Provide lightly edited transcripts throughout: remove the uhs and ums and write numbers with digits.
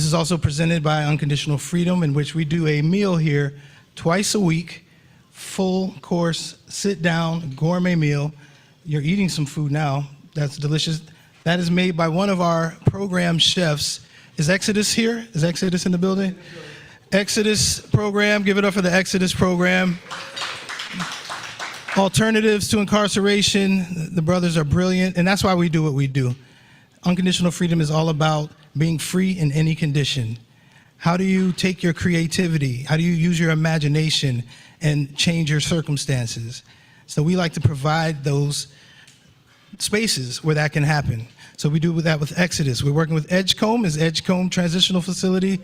is also presented by Unconditional Freedom, in which we do a meal here twice a week, full course, sit down, gourmet meal. You're eating some food now. That's delicious. That is made by one of our program chefs. Is Exodus here? Is Exodus in the building? Exodus program, give it up for the Exodus program. Alternatives to incarceration, the brothers are brilliant, and that's why we do what we do. Unconditional Freedom is all about being free in any condition. How do you take your creativity? How do you use your imagination and change your circumstances? So we like to provide those spaces where that can happen. So we do that with Exodus. We're working with Edgecombe. Is Edgecombe Transitional Facility,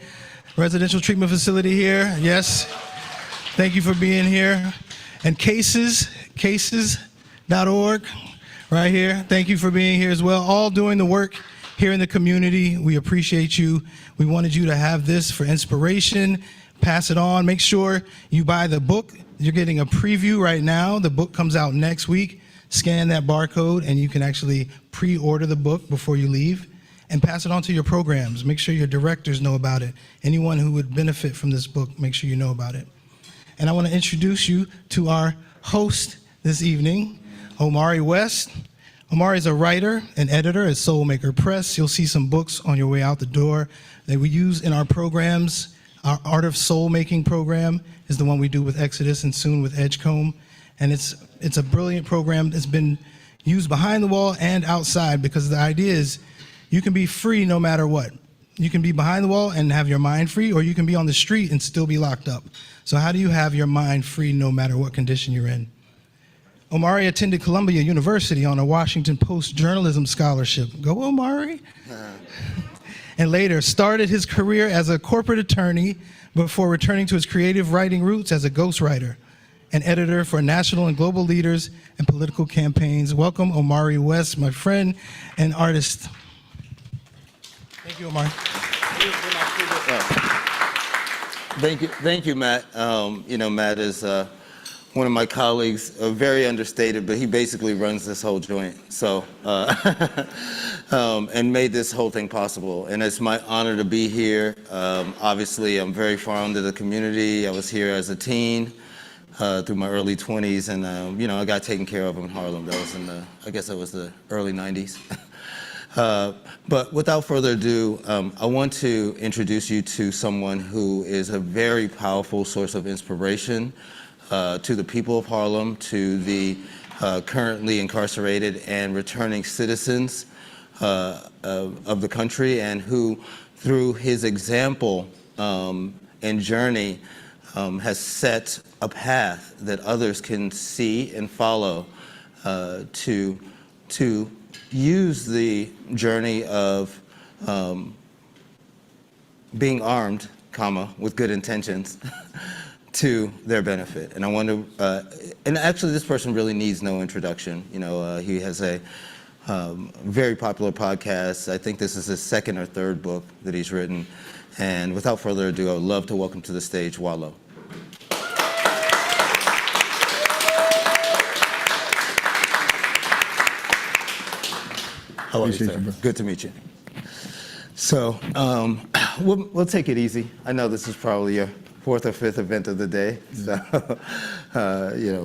Residential Treatment Facility here? Yes. Thank you for being here. And cases.org, right here. Thank you for being here as well. All doing the work here in the community. We appreciate you. We wanted you to have this for inspiration. Pass it on. Make sure you buy the book. You're getting a preview right now. The book comes out next week. Scan that barcode and you can actually pre-order the book before you leave and pass it on to your programs. Make sure your directors know about it. Anyone who would benefit from this book, make sure you know about it. And I want to introduce you to our host this evening, Omari West. Omari is a writer and editor at Soulmaker Press. You'll see some books on your way out the door that we use in our programs. Our Art of Soul Making program is the one we do with Exodus and soon with Edgecombe. And it's a brilliant program that's been used behind the wall and outside, because the idea is you can be free no matter what. You can be behind the wall and have your mind free, or you can be on the street and still be locked up. So how do you have your mind free no matter what condition you're in? Omari attended Columbia University on a Washington Post journalism scholarship. Go Omari. And later started his career as a corporate attorney before returning to his creative writing roots as a ghostwriter and editor for national and global leaders and political campaigns. Welcome, Omari West, my friend and artist. Thank you, Omari. Thank you, Matt. Matt is one of my colleagues, very understated, but he basically runs this whole joint. So, and made this whole thing possible. And it's my honor to be here. Obviously, I'm very fond of the community. I was here as a teen through my early 20s, and I got taken care of in Harlem. That was in I guess that was the early 90s. But without further ado, I want to introduce you to someone who is a very powerful source of inspiration to the people of Harlem, to the currently incarcerated and returning citizens of the country, and who, through his example and journey, has set a path that others can see and follow to use the journey of being armed, with good intentions to their benefit. And I want to, and actually this person really needs no introduction. He has a very popular podcast. I think this is his second or third book that he's written. And without further ado, I would love to welcome to the stage Wallo. How are you, sir? Good to meet you. So we'll take it easy. I know this is probably your fourth or fifth event of the day, so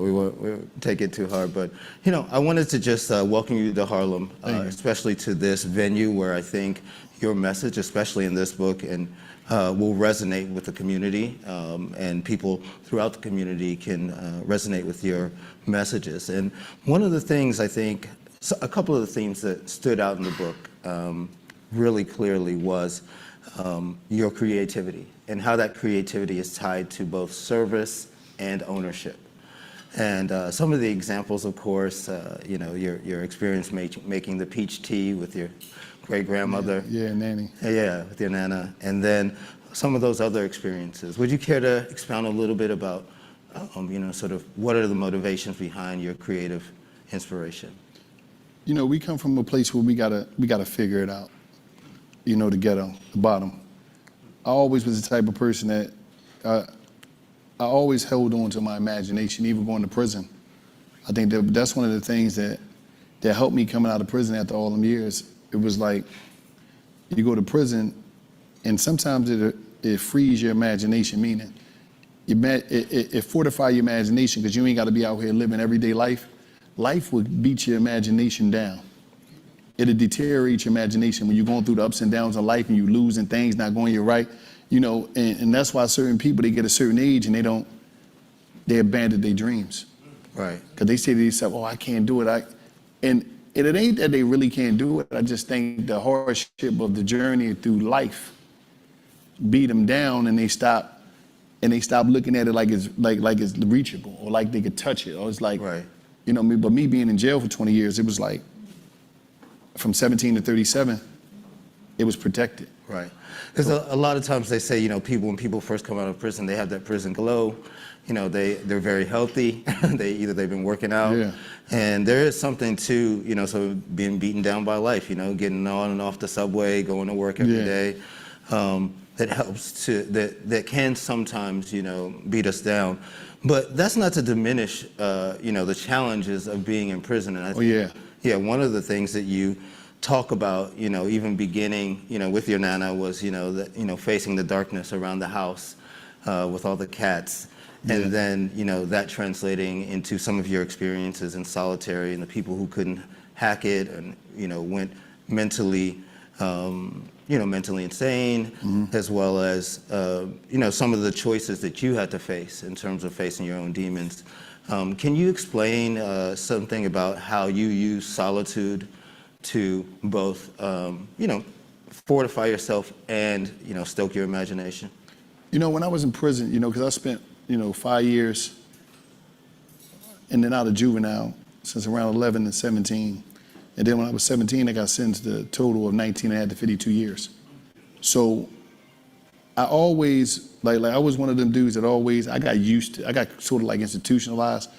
we won't take it too hard. But I wanted to just welcome you to Harlem, especially to this venue where I think your message, especially in this book, and will resonate with the community, and people throughout the community can resonate with your messages. And one of the things I think, a couple of the themes that stood out in the book really clearly was your creativity and how that creativity is tied to both service and ownership. And some of the examples, of course, your experience making the peach tea with your great-grandmother. Yeah, nanny. Yeah, with your nana. And then some of those other experiences. Would you care to expound a little bit about, sort of what are the motivations behind your creative inspiration? We come from a place where we gotta figure it out. The ghetto, the bottom. I always was the type of person that I always held on to my imagination, even going to prison. I think that's one of the things that helped me coming out of prison after all them years. It was like, you go to prison, And sometimes it frees your imagination, meaning it fortifies your imagination because you ain't got to be out here living everyday life. Life will beat your imagination down. It'll deteriorate your imagination when you're going through the ups and downs of life and you losing things, not going your right. You know, and that's why certain people, they get a certain age and they abandon their dreams. Right. Because they say to themselves, oh, I can't do it. And it ain't that they really can't do it. I just think the hardship of the journey through life beat them down, and they stop looking at it like it's reachable, or like they could touch it, or it's like, right. You know, but me being in jail for 20 years, it was like from 17 to 37, it was protected. Right. Because a lot of times they say, you know, when people first come out of prison, they have that prison glow. You know, they're very healthy. They've been working out. Yeah. And there is something to, you know, so being beaten down by life, you know, getting on and off the subway, going to work every day. That helps that can sometimes, you know, beat us down. But that's not to diminish, you know, the challenges of being in prison. And I think, yeah, one of the things that you talk about, you know, even beginning, you know, with your Nana was, you know, that, you know, facing the darkness around the house with all the cats. And then, you know, that translating into some of your experiences in solitary and the people who couldn't hack it and, you know, went mentally, mentally insane, as well as, you know, some of the choices that you had to face in terms of facing your own demons. Can you explain something about how you use solitude to both, you know, fortify yourself and, you know, stoke your imagination? You know, when I was in prison, you know, because I spent, you know, 5 years in and out of juvenile since around 11 and 17. And then when I was 17, I got sentenced to a total of 19 and a half to 52 years. So I always, like I was one of them dudes that I got sort of like institutionalized.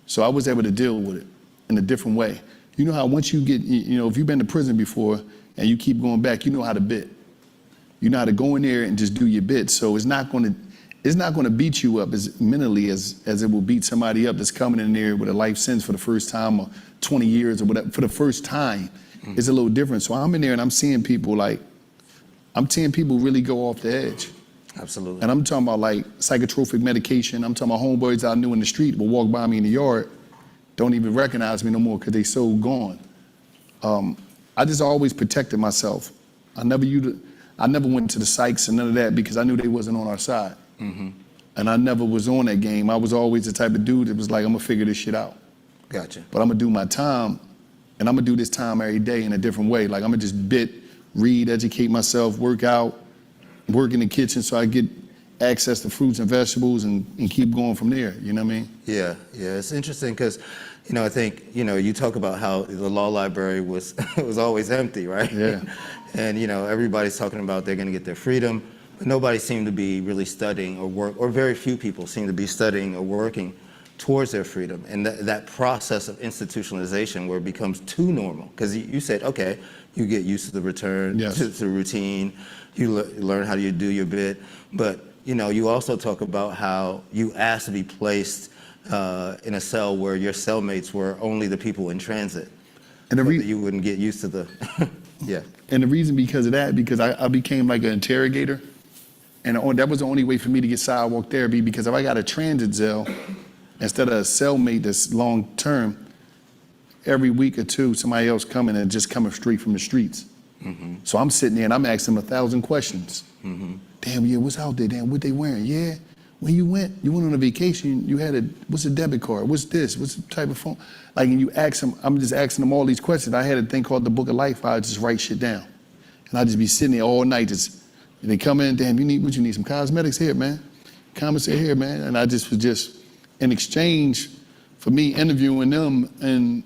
So I was able to deal with it in a different way. You know how once you get, you know, if you've been to prison before and you keep going back, you know how to bit. You know how to go in there and just do your bit. So it's not going to beat you up as mentally as it will beat somebody up that's coming in there with a life sentence for the first time, or 20 years or whatever, for the first time. It's a little different. So I'm in there and I'm seeing people really go off the edge. Absolutely. And I'm talking about like psychotropic medication. I'm talking about homeboys I knew in the street will walk by me in the yard, don't even recognize me no more because they so gone. I just always protected myself. I never went to the psychs and none of that because I knew they wasn't on our side. And I never was on that game. I was always the type of dude that was like, I'm gonna figure this shit out. Gotcha. But I'm gonna do my time, and I'm gonna do this time every day in a different way. Like I'm gonna just read, educate myself, work out, work in the kitchen so I get access to fruits and vegetables and keep going from there, you know what I mean? Yeah, it's interesting because, you know, I think, you know, you talk about how the law library was always empty, right? Yeah. And, you know, everybody's talking about they're gonna get their freedom, but nobody seemed to be really studying or very few people seem to be studying or working towards their freedom. And that process of institutionalization where it becomes too normal, because you said, okay, you get used to the return, to the routine, you learn how you do your bit, but you know, you also talk about how you asked to be placed in a cell where your cellmates were only the people in transit, and so that you wouldn't get used to the, And the reason because of that, because I became like an interrogator, and that was the only way for me to get sidewalk therapy, because if I got a transit cell, instead of a cellmate that's long term, every week or two, somebody else coming and just coming straight from the streets. So I'm sitting there and I'm asking them 1,000 questions. Damn, yeah, what's out there? Damn, what they wearing? Yeah, when you went on a vacation, you had what's a debit card? What's this? What's the type of phone? Like, and you ask them, I'm just asking them all these questions. I had a thing called the Book of Life. I just write shit down. And I'd just be sitting there all night, and they come in, damn, what you need? Some cosmetics here, man. Commissary here, man. And I just was in exchange for me interviewing them and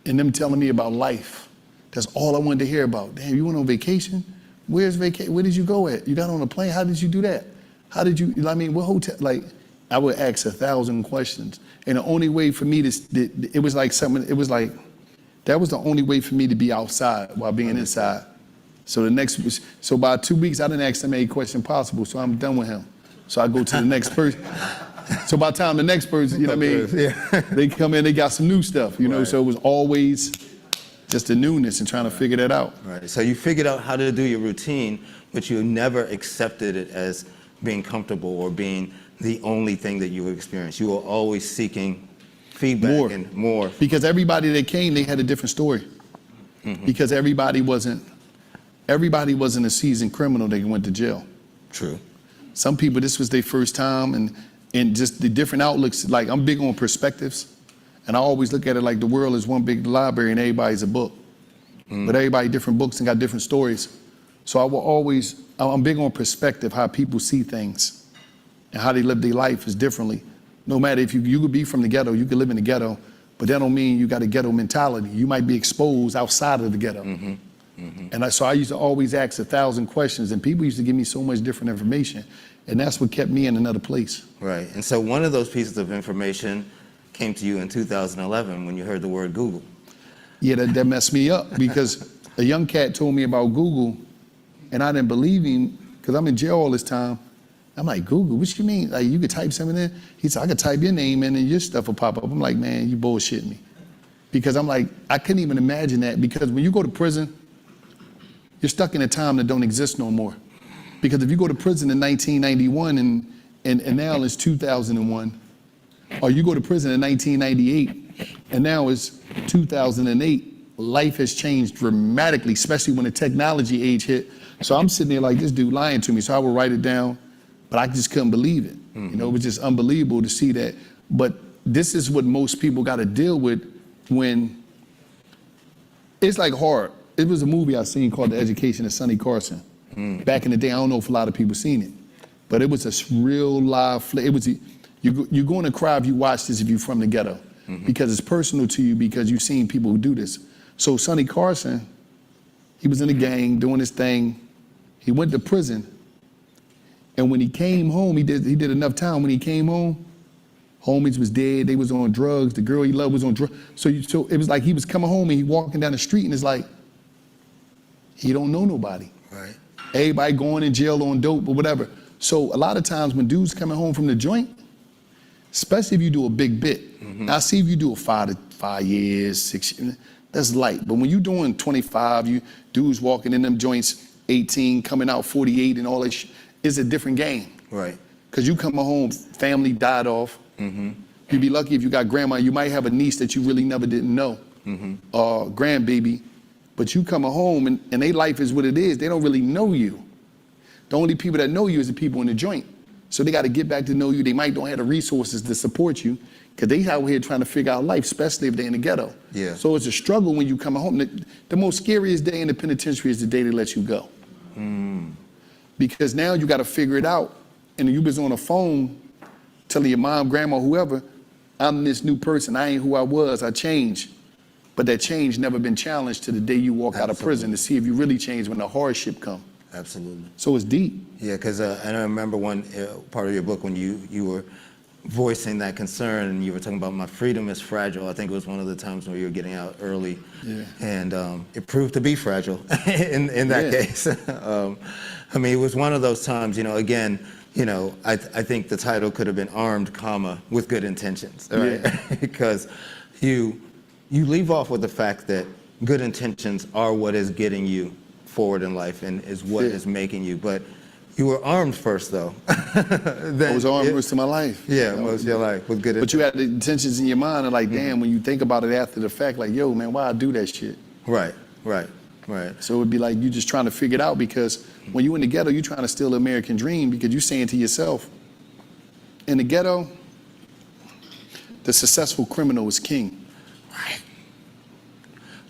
them telling me about life. That's all I wanted to hear about. Damn, you went on vacation? Where's vacation? Where did you go at? You got on a plane? How did you do that? How did you, I mean, what hotel? Like, I would ask 1,000 questions. And the only way for me it was like something, it was like, that was the only way for me to be outside while being inside. So by 2 weeks, I didn't ask them any question possible, so I'm done with him. So I go to the next person. So by the time the next person, you know what I mean? They come in, they got some new stuff, you know? So it was always just the newness and trying to figure that out. Right. So you figured out how to do your routine, but you never accepted it as being comfortable or being the only thing that you would experience. You were always seeking feedback and more. Because everybody that came, they had a different story. Because everybody wasn't a seasoned criminal that went to jail. True. Some people, this was their first time, and just the different outlooks. Like, I'm big on perspectives, and I always look at it like the world is one big library and everybody's a book. But everybody different books and got different stories. So I'm big on perspective, how people see things and how they live their life is differently. No matter if you could be from the ghetto, you could live in the ghetto, but that don't mean you got a ghetto mentality. You might be exposed outside of the ghetto. And so I used to always ask 1,000 questions, and people used to give me so much different information, and that's what kept me in another place. Right. And so one of those pieces of information came to you in 2011 when you heard the word Google. Yeah, that messed me up, because a young cat told me about Google, and I didn't believe him, because I'm in jail all this time. I'm like, Google, what you mean? Like, you could type something in? He said, I could type your name in and your stuff will pop up. I'm like, man, you bullshitting me. Because I'm like, I couldn't even imagine that, because when you go to prison, you're stuck in a time that don't exist no more. Because if you go to prison in 1991 and now it's 2001, or you go to prison in 1998 and now it's 2008, life has changed dramatically, especially when the technology age hit. So I'm sitting there like, this dude lying to me, so I would write it down, but I just couldn't believe it. You know, it was just unbelievable to see that. But this is what most people got to deal with when, it's like hard. It was a movie I seen called The Education of Sonny Carson. Back in the day, I don't know if a lot of people seen it, but it was a real live, you're going to cry if you watch this if you're from the ghetto, because it's personal to you, because you've seen people who do this. So Sonny Carson, he was in a gang doing his thing. He went to prison, and when he came home, he did enough time. When he came home, homies was dead. They was on drugs. The girl he loved was on drugs. So it was like he was coming home and he walking down the street, and it's like he don't know nobody. Right. Everybody going in jail on dope or whatever. So a lot of times when dudes coming home from the joint, especially if you do a big bit. Now, see if you do a 5 years, 6 years, that's light. But when you doing 25, you dudes walking in them joints, 18, coming out 48 and all that shit, it's a different game. Right. Because you come home, family died off. You'd be lucky if you got grandma. You might have a niece that you really never didn't know, or grandbaby. But you come home and their life is what it is. They don't really know you. The only people that know you is the people in the joint. So they got to get back to know you. They might don't have the resources to support you, because they out here trying to figure out life, especially if they're in the ghetto. Yeah. So it's a struggle when you come home. The most scariest day in the penitentiary is the day they let you go. Because now you got to figure it out. And you was on a phone telling your mom, grandma, whoever, I'm this new person. I ain't who I was. I changed. But that change never been challenged to the day you walk out of prison to see if you really changed when the hardship come. Absolutely. So it's deep. Yeah, because and I remember one part of your book when you were voicing that concern, and you were talking about my freedom is fragile. I think it was one of the times where you were getting out early. Yeah. And it proved to be fragile in that case. I mean, it was one of those times, again, I think the title could have been Armed, with Good Intentions, right? Yeah. Because you leave off with the fact that good intentions are what is getting you forward in life and is what is making you. But you were armed first, though. I was armed most of my life. Yeah, most of your life with good intentions. But you had the intentions in your mind, and like, damn, when you think about it after the fact, like, yo, man, why I do that shit? Right. So it'd be like you just trying to figure it out, because when you in the ghetto, you trying to steal the American dream, because you saying to yourself, in the ghetto, the successful criminal is king. Right.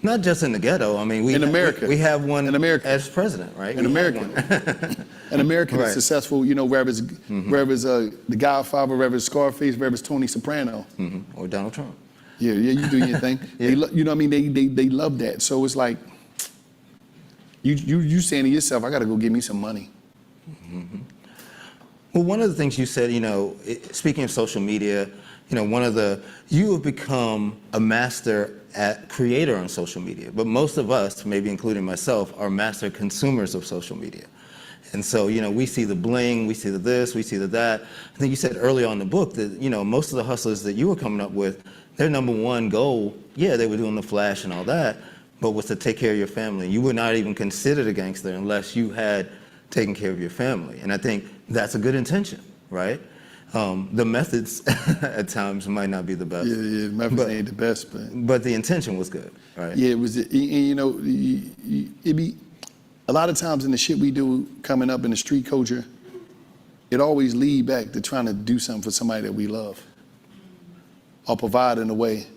Not just in the ghetto. I mean, in America, we have one in America as president, right? In America, an American is successful. Whether it's The Godfather, whether it's Scarface, whether it's Tony Soprano, or Donald Trump. Yeah, you do your thing. You know what I mean? They love that. So it's like you saying to yourself, I got to go get me some money. Well, one of the things you said, speaking of social media, you have become a master creator on social media, but most of us, maybe including myself, are master consumers of social media. And so, we see the bling, we see the this, we see the that. I think you said early on in the book that, most of the hustlers that you were coming up with, their number one goal, they were doing the flash and all that, but was to take care of your family. You would not even consider a gangster unless you had taken care of your family. And I think that's a good intention, right? The methods at times might not be the best. Yeah, the methods ain't the best, but the intention was good, right? Yeah, it was. You know, it be a lot of times in the shit we do coming up in the street culture, it always lead back to trying to do something for somebody that we love, or provide in a way.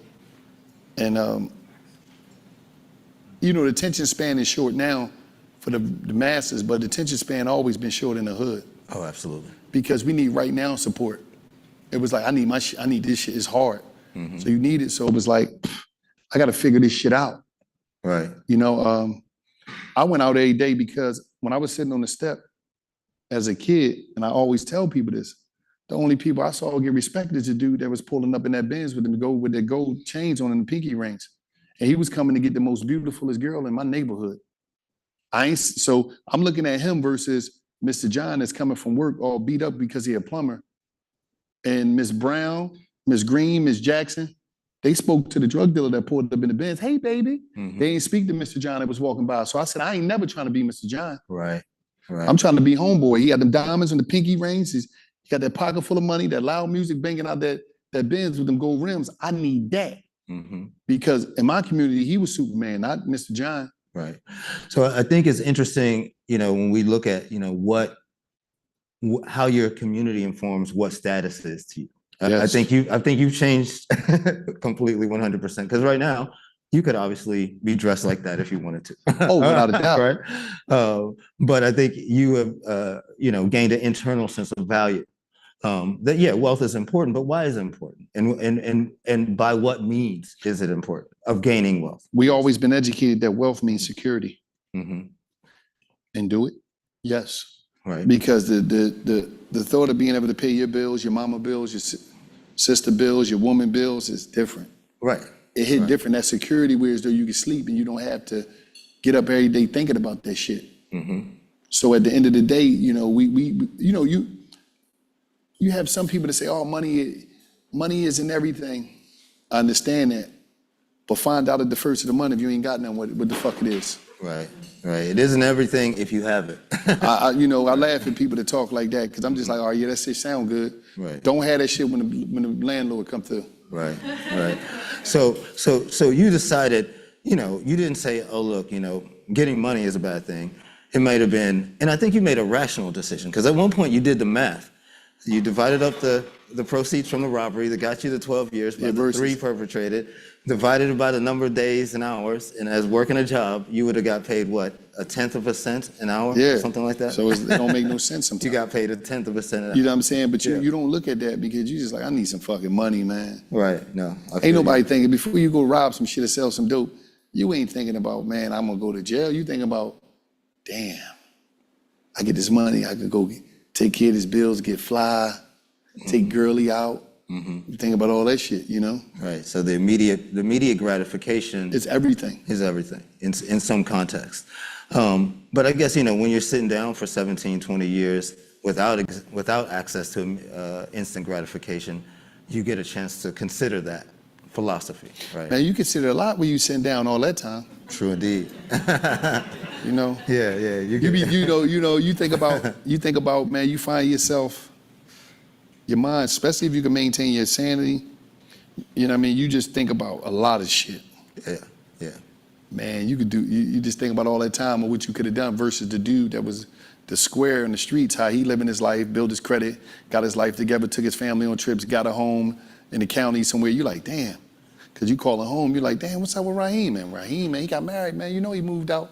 And you know, the attention span is short now for the masses, but the attention span always been short in the hood. Oh, absolutely. Because we need right now support. It was like, I need I need this shit, it's hard. So you need it, so it was like, I gotta figure this shit out. Right. You know, I went out every day because when I was sitting on the step as a kid, and I always tell people this, the only people I saw get respected is the dude that was pulling up in that Benz with them to go with their gold chains on and the pinky rings. And he was coming to get the most beautifulest girl in my neighborhood. So I'm looking at him versus Mr. John that's coming from work all beat up because he a plumber. And Miss Brown, Miss Green, Miss Jackson, they spoke to the drug dealer that pulled up in the Benz. Hey, baby. They ain't speak to Mr. John that was walking by. So I said, I ain't never trying to be Mr. John. Right. I'm trying to be homeboy. He had them diamonds and the pinky rings. He got that pocket full of money, that loud music banging out that Benz with them gold rims. I need that. Because in my community, he was Superman, not Mr. John. Right. So I think it's interesting, you know, when we look at, you know, how your community informs what status is to you. Yes. I think you've changed completely 100%. Because right now, you could obviously be dressed like that if you wanted to. Oh, without a doubt. Right. But I think you have, you know, gained an internal sense of value. That yeah, wealth is important, but why is it important? And by what means is it important of gaining wealth? We always been educated that wealth means security. And do it? Yes. Right. Because the thought of being able to pay your bills, your mama bills, your sister bills, your woman bills is different. Right. It hit different. That security where as though you can sleep and you don't have to get up every day thinking about that shit. So at the end of the day, you know, you have some people that say, oh, money isn't everything. I understand that. But find out at the first of the month if you ain't got none, what the fuck it is. Right. It isn't everything if you have it. I laugh at people that talk like that because I'm just like, oh yeah, that shit sound good. Right. Don't have that shit when the landlord come through. Right. So you decided, you know, you didn't say, oh look, you know, getting money is a bad thing. It might have been, and I think you made a rational decision because at one point you did the math. You divided up the proceeds from the robbery that got you the 12 years by the 3 perpetrated, divided it by the number of days and hours, and as working a job, you would have got paid, what, 1/10 of a cent an hour? Yeah. Something like that? So it don't make no sense sometimes. You got paid 1/10 of a cent an hour. You know what I'm saying? But you don't look at that because you just like, I need some fucking money, man. Right, no. Ain't nobody thinking, before you go rob some shit or sell some dope, you ain't thinking about, man, I'm gonna go to jail. You thinking about, damn, I get this money, I could go take care of these bills, get fly, take girly out. You think about all that shit, you know? Right. So the immediate gratification is everything. Is everything in some context. But I guess, you know, when you're sitting down for 17, 20 years without access to instant gratification, you get a chance to consider that philosophy, right? Man, you consider a lot when you sitting down all that time. True indeed. You know? Yeah. You think about, man, you find yourself, your mind, especially if you can maintain your sanity, you know what I mean? You just think about a lot of shit. Yeah. Man, you just think about all that time of what you could have done versus the dude that was the square in the streets, how he living his life, built his credit, got his life together, took his family on trips, got a home in the county somewhere. You like, damn. Because you call it home, you're like, damn, what's up with Raheem, man? Raheem, man, he got married, man. You know he moved out.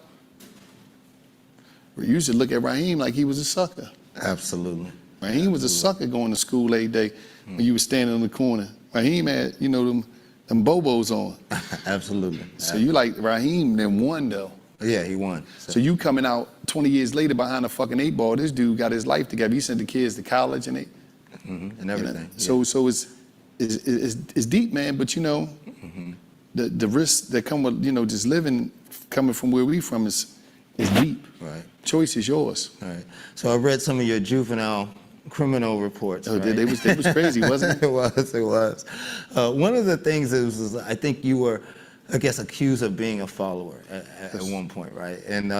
We used to look at Raheem like he was a sucker. Absolutely. Raheem was a sucker going to school every day when you was standing on the corner. Raheem had, you know, them Bobos on. Absolutely. So you like, Raheem then won though. Yeah, he won. So you coming out 20 years later behind a fucking 8 ball, this dude got his life together. He sent the kids to college and and everything. You know? So it's deep, man, but you know, the risks that come with, you know, just living, coming from where we from is deep. Right. Choice is yours. Right. So I read some of your juvenile criminal reports. Oh, right? They was crazy, wasn't it? It was. One of the things is I think you were I guess, accused of being a follower at one point, right? And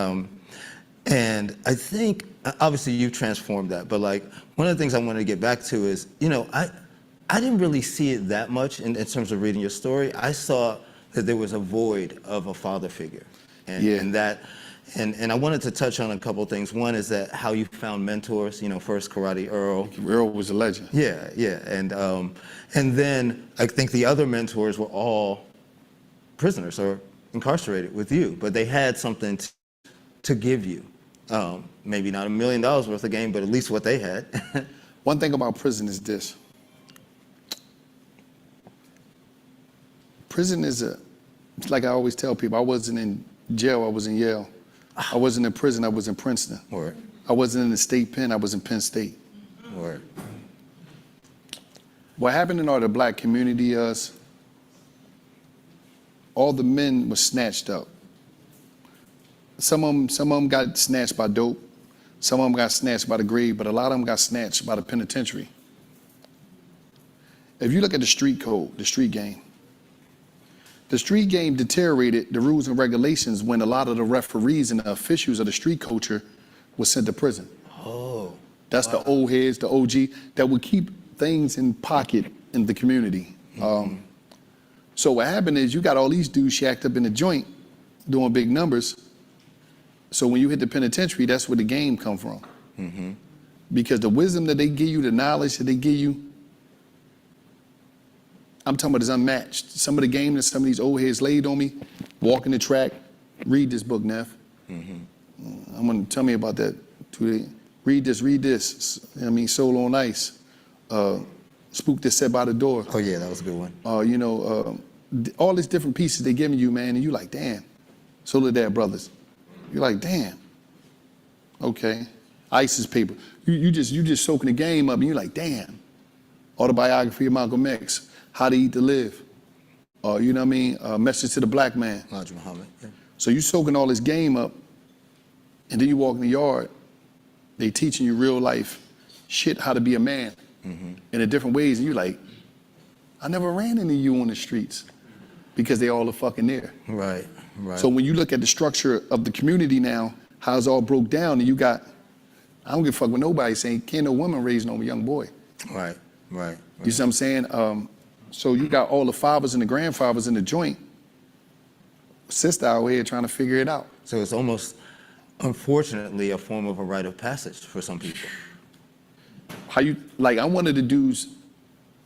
I think, obviously you've transformed that, but like, one of the things I wanted to get back to is, I didn't really see it that much in terms of reading your story. I saw that there was a void of a father figure. And I wanted to touch on a couple of things. One is that how you found mentors, first Karate Earl. Earl was a legend. Yeah. And then I think the other mentors were all prisoners or incarcerated with you, but they had something to give you. Maybe not $1 million worth of game, but at least what they had. One thing about prison is this. Prison is it's like I always tell people, I wasn't in jail, I was in Yale. I wasn't in prison, I was in Princeton. Word. I wasn't in the state pen, I was in Penn State. Word. What happened in the black community is all the men were snatched up. Some of them got snatched by dope. Some of them got snatched by the grave, but a lot of them got snatched by the penitentiary. If you look at the street code, the street game deteriorated the rules and regulations when a lot of the referees and the officials of the street culture were sent to prison. Oh. That's the old heads, the OG, that would keep things in pocket in the community. So what happened is you got all these dudes shacked up in the joint doing big numbers. So when you hit the penitentiary, that's where the game come from. Because the wisdom that they give you, the knowledge that they give you, I'm talking about is unmatched. Some of the game that some of these old heads laid on me, walking the track, read this book, Neff. I'm gonna tell me about that today. Read this. I mean, Soul on Ice. Spook that sat by the door. Oh yeah, that was a good one. All these different pieces they giving you, man, and you like, damn. Soledad Brothers. You're like, damn. Okay. ISIS paper. You just soaking the game up, and you're like, damn. Autobiography of Malcolm X. How to Eat to Live. You know what I mean? Message to the Black Man. Muhammad. Yeah. So you soaking all this game up, and then you walk in the yard, they teaching you real life shit, how to be a man in a different ways, and you're like, I never ran into you on the streets because they all are fucking there. Right. So when you look at the structure of the community now, how it's all broke down, and you got, I don't give a fuck what nobody's saying, can't no woman raise no young boy. Right. You see what I'm saying? So you got all the fathers and the grandfathers in the joint, sister out here trying to figure it out. So it's almost, unfortunately, a form of a rite of passage for some people. I'm one of the dudes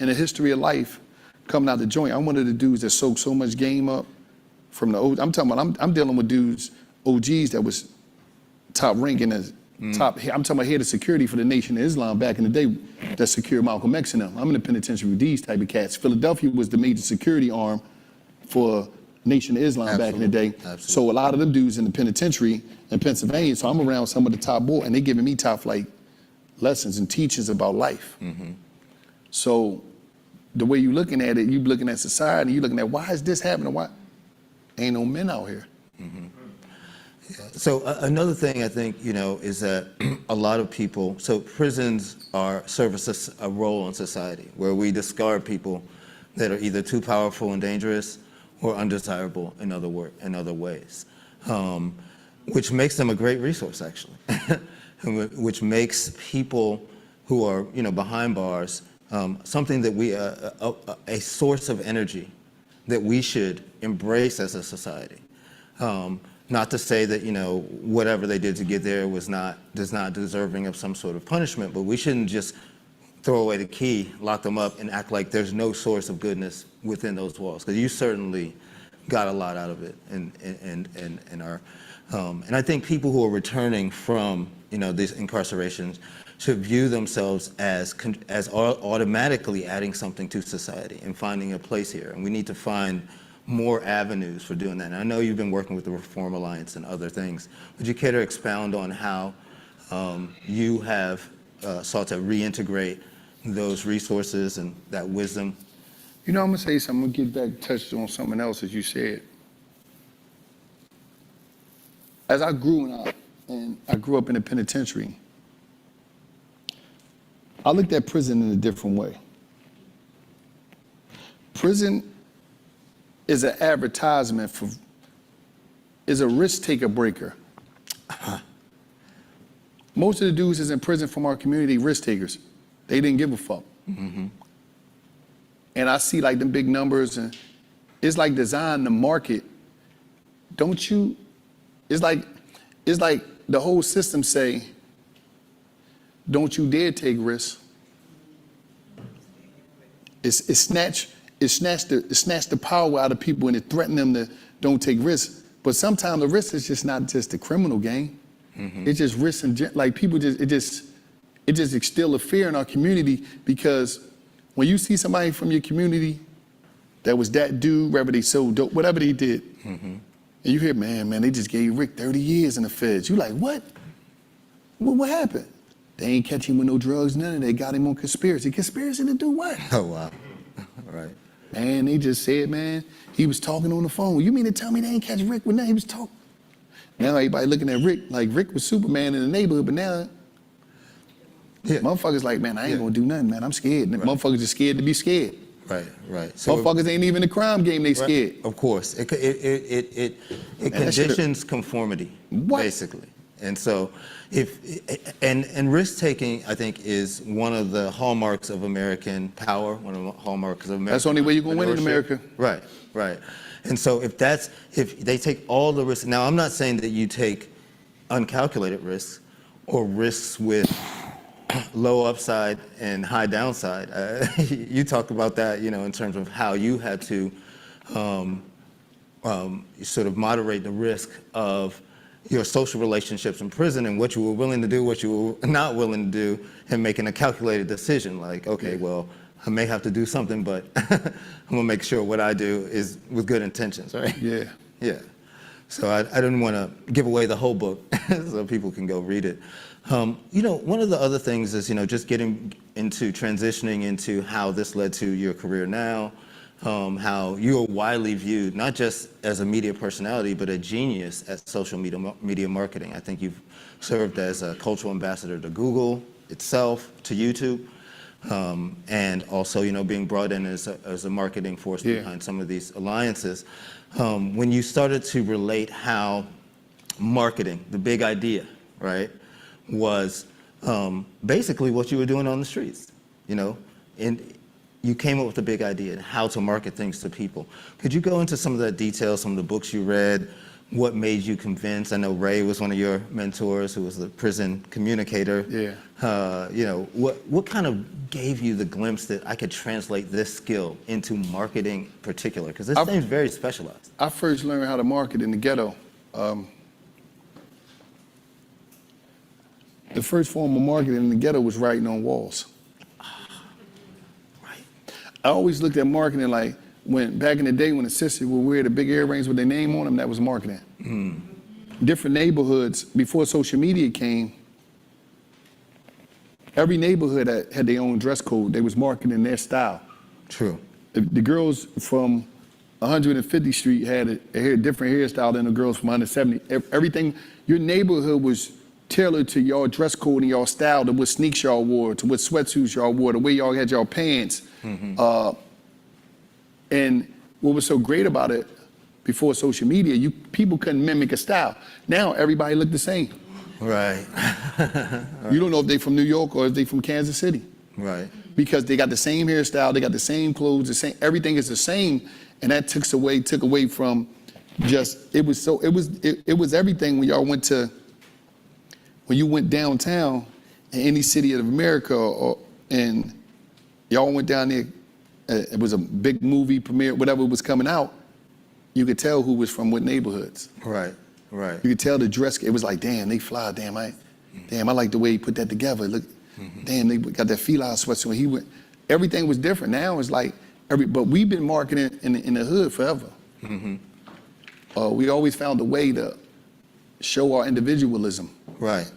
in the history of life coming out the joint. I'm one of the dudes that soaked so much game up from the old. I'm talking about, I'm dealing with dudes, OGs that was top ranking as top. I'm talking about head of security for the Nation of Islam back in the day that secured Malcolm X and them. I'm in the penitentiary with these type of cats. Philadelphia was the major security arm for Nation of Islam back in the day. Absolutely. So a lot of them dudes in the penitentiary in Pennsylvania, so I'm around some of the top boys, and they giving me top flight lessons and teachings about life. So the way you looking at it, you looking at society, you looking at why is this happening? Why ain't no men out here? So another thing I think, is that a lot of people, so prisons serve a role in society where we discard people that are either too powerful and dangerous or undesirable in other ways, which makes them a great resource, actually, which makes people who are, behind bars, something that a source of energy that we should embrace as a society. Not to say that, whatever they did to get there is not deserving of some sort of punishment, but we shouldn't just throw away the key, lock them up, and act like there's no source of goodness within those walls. Because you certainly got a lot out of it, and I think people who are returning from, these incarcerations should view themselves as automatically adding something to society and finding a place here. And we need to find more avenues for doing that. And I know you've been working with the Reform Alliance and other things. Would you care to expound on how you have sought to reintegrate those resources and that wisdom? I'm gonna say something, I'm gonna get back, touched on something else as you said. As I grew up, and I grew up in a penitentiary, I looked at prison in a different way. Prison is an advertisement for, is a risk taker breaker. Most of the dudes that's in prison from our community, risk takers. They didn't give a fuck. And I see like them big numbers, and it's like designed to market. Don't you, it's like the whole system say, don't you dare take risks. It snatched the power out of people, and it threatened them to don't take risks. But sometimes the risk is just not just the criminal game. It's just risks, and like people just, it just instill a fear in our community, because when you see somebody from your community that was that dude, whether they sold dope, whatever they did, and you hear, man, they just gave Rick 30 years in the feds. You like, what? What happened? They ain't catch him with no drugs, none of that. They got him on conspiracy. Conspiracy to do what? Oh, wow. Right. Man, they just said, man, he was talking on the phone. You mean to tell me they ain't catch Rick with nothing? He was talking. Now everybody looking at Rick like Rick was Superman in the neighborhood, but now motherfuckers like, man, I ain't gonna do nothing, man. I'm scared. Right. Motherfuckers are scared to be scared. Right. So motherfuckers ain't even in the crime game, they scared. Of course. It conditions conformity, basically. And so and risk taking, I think, is one of the hallmarks of American power, one of the hallmarks of American. That's the only way you're gonna win in America. Right. And so if they take all the risks, now I'm not saying that you take uncalculated risks or risks with low upside and high downside. You talked about that, in terms of how you had to sort of moderate the risk of your social relationships in prison and what you were willing to do, what you were not willing to do, and making a calculated decision like, okay, well, I may have to do something, but I'm gonna make sure what I do is with good intentions, right? Yeah. So I didn't want to give away the whole book so people can go read it. One of the other things is, just getting into transitioning into how this led to your career now, how you are widely viewed, not just as a media personality, but a genius at social media marketing. I think you've served as a cultural ambassador to Google itself, to YouTube, and also, being brought in as a marketing force behind some of these alliances. When you started to relate how marketing, the big idea, right, was basically what you were doing on the streets, and you came up with a big idea and how to market things to people. Could you go into some of that detail, some of the books you read, what made you convinced? I know Ray was one of your mentors, who was the prison communicator. What kind of gave you the glimpse that I could translate this skill into marketing in particular? Because this thing's very specialized. I first learned how to market in the ghetto. The first form of marketing in the ghetto was writing on walls. I always looked at marketing like, when back in the day when the sisters would wear the big earrings with their name on them, that was marketing. Different neighborhoods, before social media came, every neighborhood had their own dress code. They was marketing their style. True. The girls from 150th Street had a different hairstyle than the girls from 170. Everything, your neighborhood was tailored to your dress code and your style, to what sneaks y'all wore, to what sweatsuits y'all wore, the way y'all had your pants. And what was so great about it, before social media, people couldn't mimic a style. Now everybody looked the same. Right. You don't know if they from New York or if they from Kansas City. Right. Because they got the same hairstyle, they got the same clothes, everything is the same, and that took away from just, it was everything when y'all when you went downtown in any city of America, and y'all went down there, it was a big movie premiere, whatever was coming out, you could tell who was from what neighborhoods. Right. You could tell the dress, it was like, damn, they fly, damn, I like the way he put that together. Look, damn, they got that feline sweatsuit. Everything was different. Now it's like, but we've been marketing in the hood forever. We always found a way to show our individualism. Right.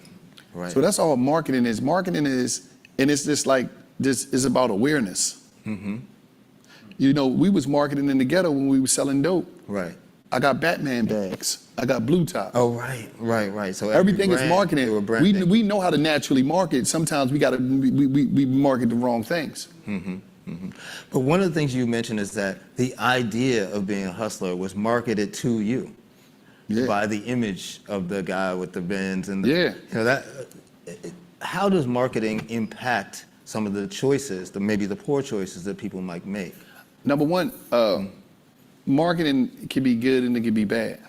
So that's all marketing is. Marketing is, and it's just like, this is about awareness. We was marketing in the ghetto when we were selling dope. Right. I got Batman bags. I got blue top. Oh, right. So everything is marketing. We know how to naturally market. Sometimes we market the wrong things. But one of the things you mentioned is that the idea of being a hustler was marketed to you by the image of the guy with the Benz and you know that. How does marketing impact some of the choices, maybe the poor choices that people might make? Number one, marketing can be good and it can be bad.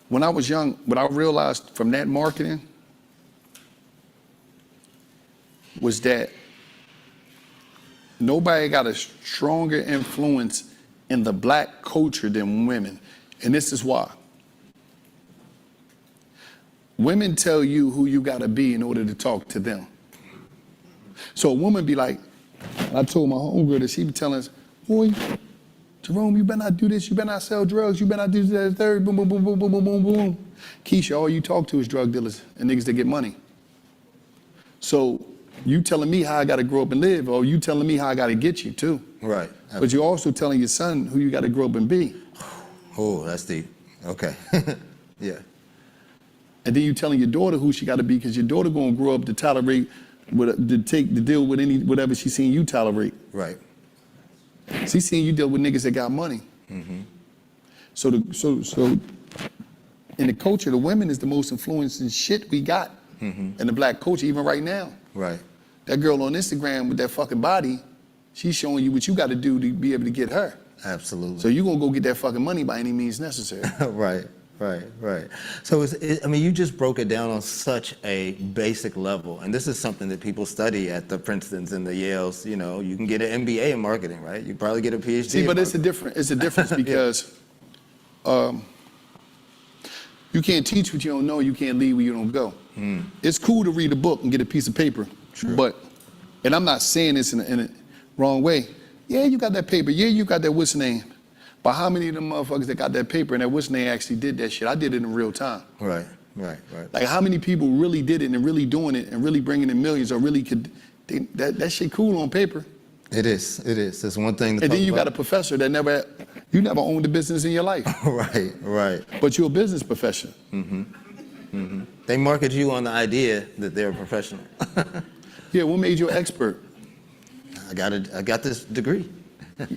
When I was young, what I realized from that marketing was that nobody got a stronger influence in the black culture than women. And this is why. Women tell you who you gotta be in order to talk to them. So a woman be like, I told my homegirl that she be telling us, boy, Jerome, you better not do this, you better not sell drugs, you better not do that, third, boom, boom, boom, boom, boom, boom, boom, boom. Keisha, all you talk to is drug dealers and niggas that get money. So you telling me how I gotta grow up and live, or you telling me how I gotta get you too. Right. But you're also telling your son who you gotta grow up and be. Oh, that's deep. Okay. Yeah. And then you telling your daughter who she gotta be, because your daughter gonna grow up to tolerate, to deal with whatever she seen you tolerate. Right. She seen you deal with niggas that got money. So in the culture, the women is the most influencing shit we got in the black culture, even right now. Right. That girl on Instagram with that fucking body, she's showing you what you got to do to be able to get her. Absolutely. So you gonna go get that fucking money by any means necessary. Right. So I mean, you just broke it down on such a basic level, and this is something that people study at the Princetons and the Yales. You know, you can get an MBA in marketing, right? You probably get a PhD. See, but it's a difference because you can't teach what you don't know. You can't lead where you don't go. It's cool to read a book and get a piece of paper, but, and I'm not saying this in a wrong way. Yeah, you got that paper. Yeah, you got that what's name. But how many of them motherfuckers that got that paper and that what's name actually did that shit? I did it in real time. Right. Like how many people really did it and really doing it and really bringing in millions or really could, that shit cool on paper. It is. It's one thing. And then you got a professor that never owned a business in your life. Right. But you're a business professional. They market you on the idea that they're a professional. Yeah, what made you an expert? I got this degree.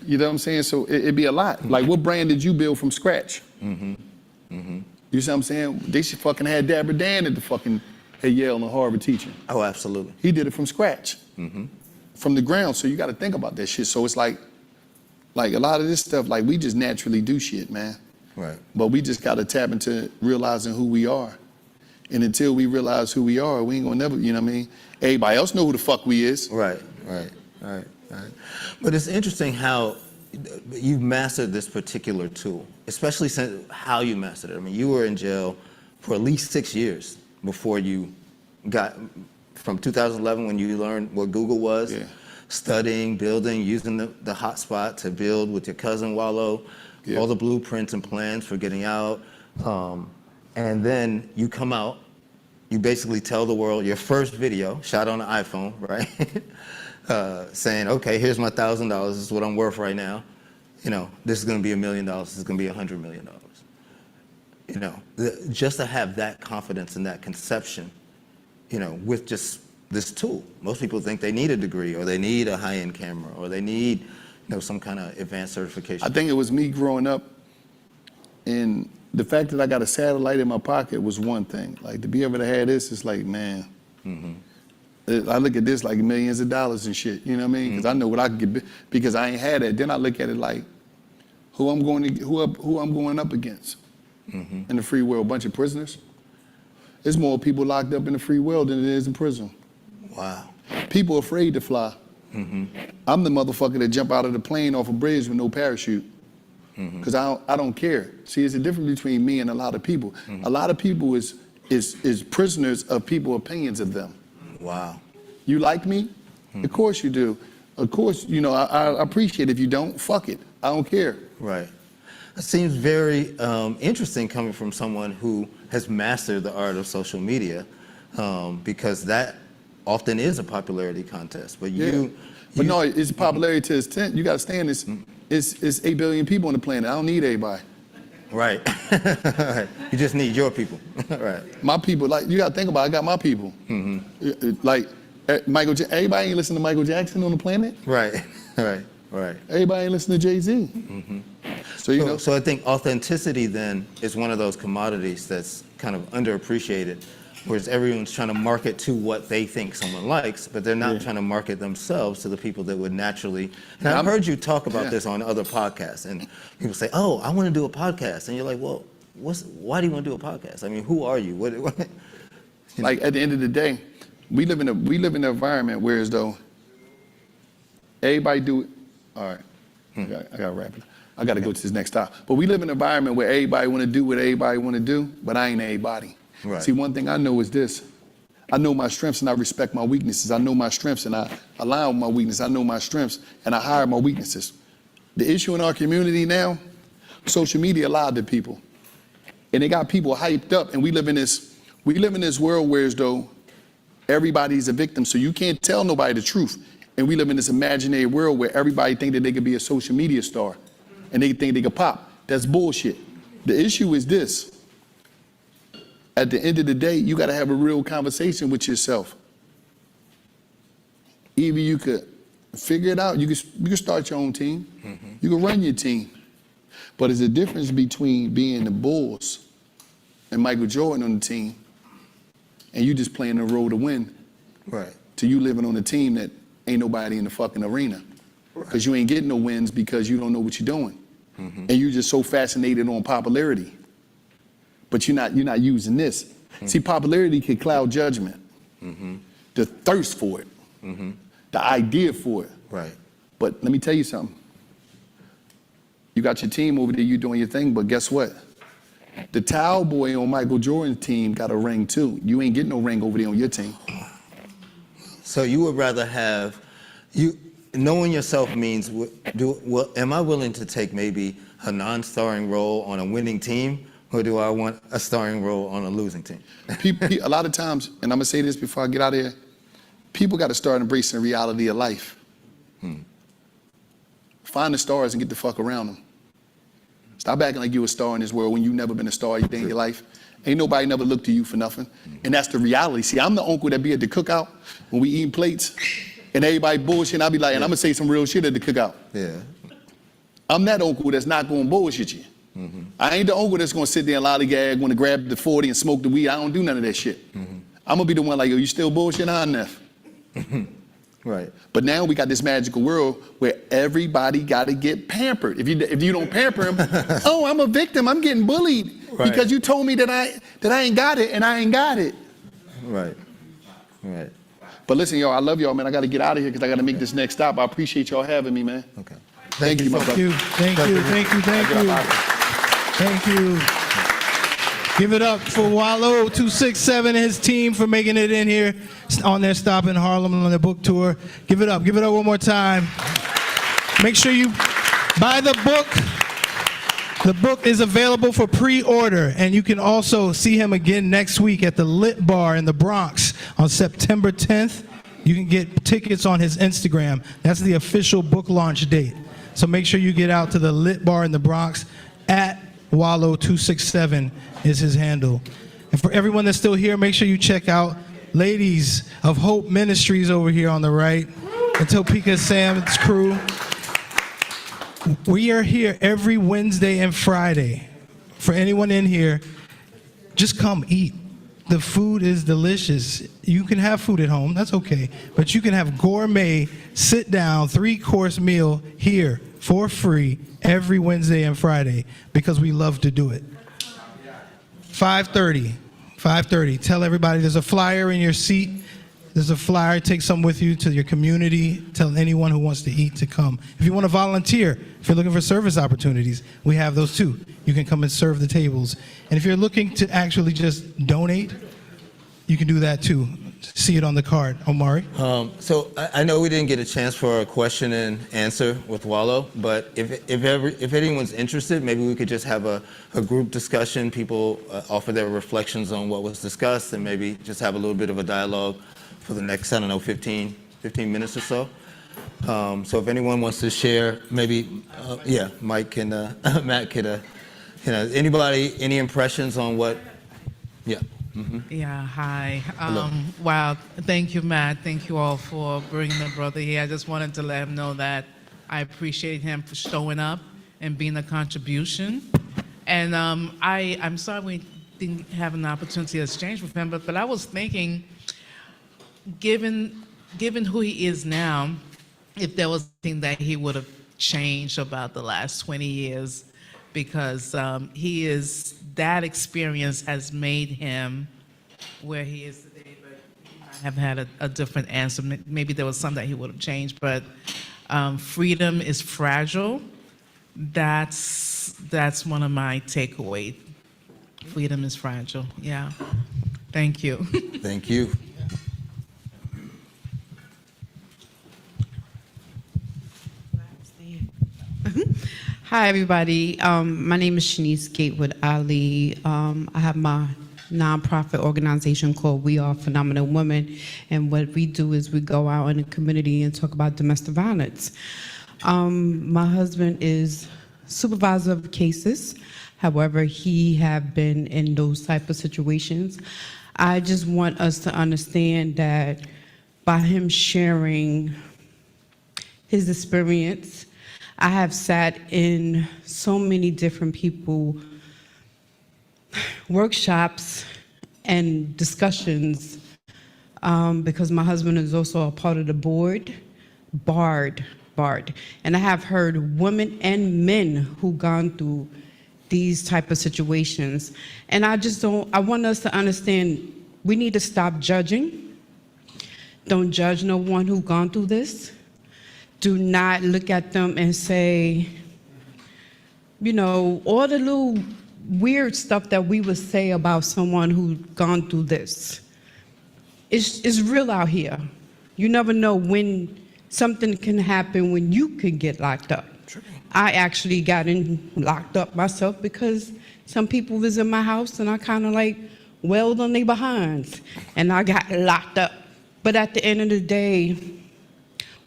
You know what I'm saying? So it'd be a lot. Like, what brand did you build from scratch? You see what I'm saying? They should fucking had Dabber Dan at Yale and Harvard teaching. Oh, absolutely. He did it from scratch, from the ground. So you got to think about that shit. So it's like a lot of this stuff, like we just naturally do shit, man. Right. But we just got to tap into realizing who we are. And until we realize who we are, we ain't gonna never, you know what I mean? Everybody else know who the fuck we is. Right. But it's interesting how you've mastered this particular tool, especially since how you mastered it. I mean, you were in jail for at least 6 years before you got, from 2011 when you learned what Google was, studying, building, using the hotspot to build with your cousin Wallo, all the blueprints and plans for getting out. And then you come out, you basically tell the world your first video, shot on an iPhone, right? Saying, okay, here's my $1,000, this is what I'm worth right now. You know, this is gonna be $1 million, this is gonna be $100 million. You know, just to have that confidence and that conception, you know, with just this tool. Most people think they need a degree or they need a high-end camera or they need, you know, some kind of advanced certification. I think it was me growing up, and the fact that I got a satellite in my pocket was one thing. Like, to be able to have this, it's like, man, I look at this like millions of dollars and shit, you know what I mean? Because I know what I could get, because I ain't had that. Then I look at it like, who I'm going up against in the free world, a bunch of prisoners. There's more people locked up in the free world than there is in prison. Wow. People afraid to fly. I'm the motherfucker that jump out of the plane off a bridge with no parachute. Because I don't care. See, it's a difference between me and a lot of people. A lot of people is prisoners of people's opinions of them. Wow. You like me? Of course you do. Of course, you know, I appreciate it. If you don't, fuck it. I don't care. Right. It seems very interesting coming from someone who has mastered the art of social media, because that often is a popularity contest. But But no, it's popularity to its extent. You got to stand this. It's 8 billion people on the planet. I don't need everybody. Right. You just need your people. Right. My people, like, you got to think about it. I got my people. Like, Everybody ain't listen to Michael Jackson on the planet. Right. Everybody ain't listen to Jay-Z. So, So I think authenticity then is one of those commodities that's kind of underappreciated, whereas everyone's trying to market to what they think someone likes, but they're not trying to market themselves to the people that would naturally. And I've heard you talk about this on other podcasts, and people say, "Oh, I want to do a podcast," and you're like, "Well, why do you want to do a podcast? I mean, who are you?" What like at the end of the day, we live in an environment where as though everybody do it. All right, I gotta wrap it. I gotta go to this next stop. But we live in an environment where everybody want to do what everybody want to do, but I ain't everybody. Right. See, one thing I know is this. I know my strengths and I respect my weaknesses. I know my strengths and I align with my weaknesses. I know my strengths and I hire my weaknesses. The issue in our community now, social media lied to people. And they got people hyped up, and we live in this world where as though everybody's a victim, so you can't tell nobody the truth. And we live in this imaginary world where everybody think that they could be a social media star and they think they could pop. That's bullshit. The issue is this. At the end of the day, you got to have a real conversation with yourself. Either you could figure it out, you can start your own team, you can run your team. But there's a difference between being the Bulls and Michael Jordan on the team and you just playing the role to win. Right. To you living on a team that ain't nobody in the fucking arena. Because you ain't getting no wins because you don't know what you're doing. And you're just so fascinated on popularity. But you're not using this. See, popularity can cloud judgment. The thirst for it. The idea for it. Right. But let me tell you something. You got your team over there, you doing your thing, but guess what? The towel boy on Michael Jordan's team got a ring too. You ain't getting no ring over there on your team. So you would rather have, knowing yourself means, am I willing to take maybe a non-starring role on a winning team, or do I want a starring role on a losing team? A lot of times, and I'm gonna say this before I get out of here, people gotta start embracing the reality of life. Find the stars and get the fuck around them. Stop acting like you a star in this world when you never been a star a day in your life. Ain't nobody never looked to you for nothing. And that's the reality. See, I'm the uncle that be at the cookout when we eating plates and everybody bullshit, and I be like, and I'm gonna say some real shit at the cookout. Yeah. I'm that uncle that's not gonna bullshit you. I ain't the uncle that's gonna sit there and lollygag, wanna grab the 40 and smoke the weed. I don't do none of that shit. I'm gonna be the one like, yo, you still bullshitting on enough? Right. But now we got this magical world where everybody gotta get pampered. If you don't pamper them, oh, I'm a victim, I'm getting bullied because you told me that I ain't got it and I ain't got it. Right. But listen, y'all, I love y'all, man. I gotta get out of here because I gotta make this next stop. I appreciate y'all having me, man. Okay. Thank you, my brother. Thank you. Give it up for Wallo267 and his team for making it in here on their stop in Harlem on their book tour. Give it up one more time. Make sure you buy the book. The book is available for pre-order, and you can also see him again next week at the Lit Bar in the Bronx on September 10th. You can get tickets on his Instagram. That's the official book launch date. So make sure you get out to the Lit Bar in the Bronx at Wallo267 is his handle. And for everyone that's still here, make sure you check out Ladies of Hope Ministries over here on the right. And Topeka Sam's crew. We are here every Wednesday and Friday. For anyone in here, just come eat. The food is delicious. You can have food at home, that's okay. But you can have gourmet, sit down, 3-course meal here for free every Wednesday and Friday because we love to do it. 5:30. Tell everybody there's a flyer in your seat. There's a flyer. Take some with you to your community. Tell anyone who wants to eat to come. If you want to volunteer, if you're looking for service opportunities, we have those too. You can come and serve the tables. And if you're looking to actually just donate, you can do that too. See it on the card. Omari? So I know we didn't get a chance for a question and answer with Wallo, but if anyone's interested, maybe we could just have a group discussion. People offer their reflections on what was discussed and maybe just have a little bit of a dialogue for the next, 15 minutes or so. So if anyone wants to share, maybe, Mike and Matt could, anybody, any impressions on what, Yeah, hi. Wow, thank you, Matt. Thank you all for bringing the brother here. I just wanted to let him know that I appreciate him for showing up and being a contribution. And I'm sorry we didn't have an opportunity to exchange with him, but I was thinking, given who he is now, if there was anything that he would have changed about the last 20 years, because he is, that experience has made him where he is today, but he might have had a different answer. Maybe there was some that he would have changed, but freedom is fragile. That's one of my takeaways. Freedom is fragile, yeah. Thank you. Thank you. Hi, everybody. My name is Shanice Gatewood Ali. I have my nonprofit organization called We Are Phenomenal Women, and what we do is we go out in the community and talk about domestic violence. My husband is supervisor of cases. However, he have been in those type of situations. I just want us to understand that by him sharing his experience, I have sat in so many different people workshops and discussions because my husband is also a part of the board, BARD. And I have heard women and men who gone through these type of situations. And I want us to understand we need to stop judging. Don't judge no one who gone through this. Do not look at them and say, you know, all the little weird stuff that we would say about someone who's gone through this. It's real out here. You never know when something can happen when you could get locked up. True. I actually got locked up myself because some people was in my house and I kind of like wailed on their behinds and I got locked up. But at the end of the day,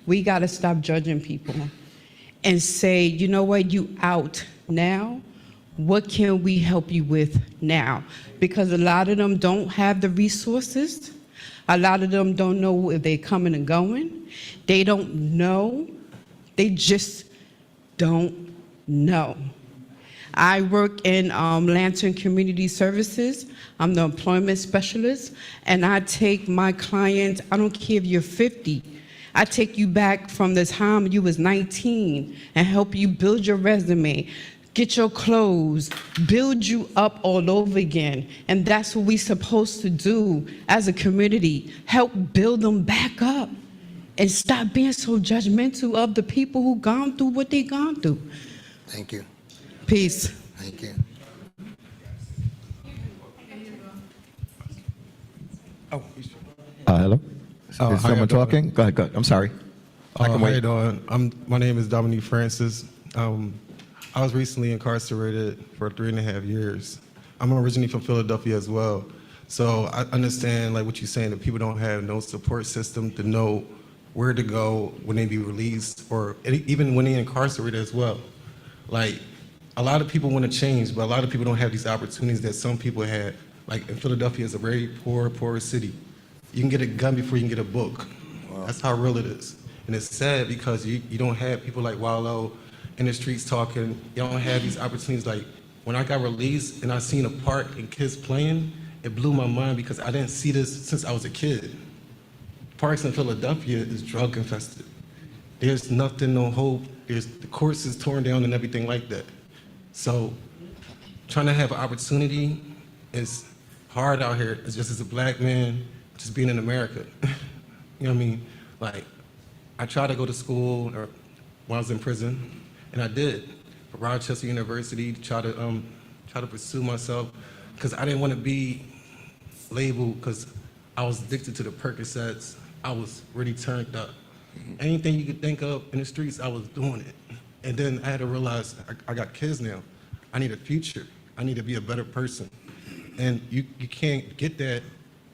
we got to stop judging people and say, you know what, you out now. What can we help you with now? Because a lot of them don't have the resources. A lot of them don't know if they're coming and going. They don't know. They just don't know. I work in Lantern Community Services. I'm the employment specialist, and I take my clients, I don't care if you're 50, I take you back from the time you was 19 and help you build your resume, get your clothes, build you up all over again. And that's what we're supposed to do as a community, help build them back up and stop being so judgmental of the people who gone through what they gone through. Thank you. Peace. Thank you. Hello? Oh, Is how someone you doing? talking? Go ahead. I'm sorry. I can How you wait. doing? My name is Dominique Francis. I was recently incarcerated for 3.5 years. I'm originally from Philadelphia as well. So I understand like what you're saying, that people don't have no support system to know where to go when they be released or even when they're incarcerated as well. Like a lot of people want to change, but a lot of people don't have these opportunities that some people had. Like in Philadelphia is a very poor city. You can get a gun before you can get a book. Wow. That's how real it is. And it's sad because you don't have people like Wallo in the streets talking. You don't have these opportunities. Like when I got released and I seen a park and kids playing, it blew my mind because I didn't see this since I was a kid. Parks in Philadelphia is drug infested. There's nothing, no hope. The courts is torn down and everything like that. So trying to have an opportunity is hard out here. It's just as a black man, just being in America. You know what I mean? Like, I tried to go to school when I was in prison, and I did. For Rochester University, to try to pursue myself, because I didn't want to be labeled, because I was addicted to the Percocets. I was really turned up. Anything you could think of in the streets, I was doing it. And then I had to realize I got kids now. I need a future. I need to be a better person. And you can't get that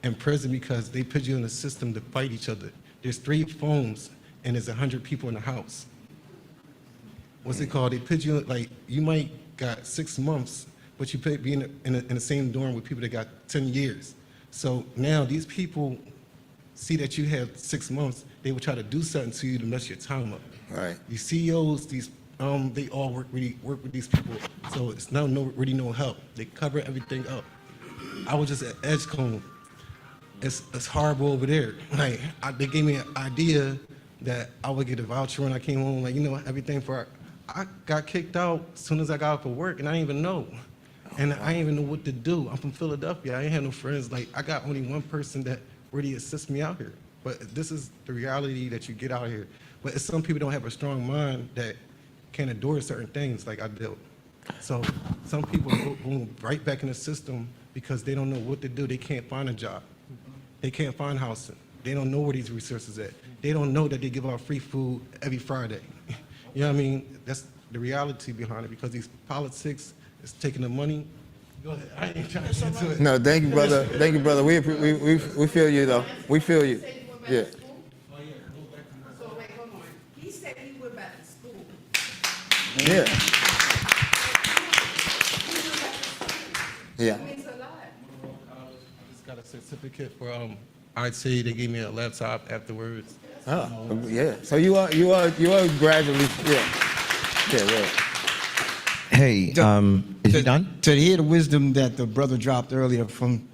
in prison because they put you in a system to fight each other. There's 3 phones and there's 100 people in the house. What's it called? They put you, like, you might got 6 months, but you be in the same dorm with people that got 10 years. So now these people see that you have 6 months, they will try to do something to you to mess your time up. Right. These CEOs, they all work with these people, so it's really no help. They cover everything up. I was just at Edgecombe. It's horrible over there. Like they gave me an idea that I would get a voucher when I came home. Like everything for. I got kicked out as soon as I got off of work, and I didn't even know. And I didn't even know what to do. I'm from Philadelphia. I ain't had no friends. Like I got only one person that really assists me out here. But this is the reality that you get out here. But it's some people don't have a strong mind that can't endure certain things like I do. So some people go right back in the system because they don't know what to do. They can't find a job. They can't find housing. They don't know where these resources at. They don't know that they give out free food every Friday. You know what I mean? That's the reality behind it because these politics is taking the money. Go ahead. I ain't trying to get into it. No, thank you, brother. Thank you, brother. We feel you, though. We feel you. Yeah. So wait, hold on. He said he went back to school. Yeah. Yeah. Means a lot. I just got a certificate for IT. They gave me a laptop afterwards. Oh, yeah. So you are gradually, right. Hey, is he done? To hear the wisdom that the brother dropped earlier from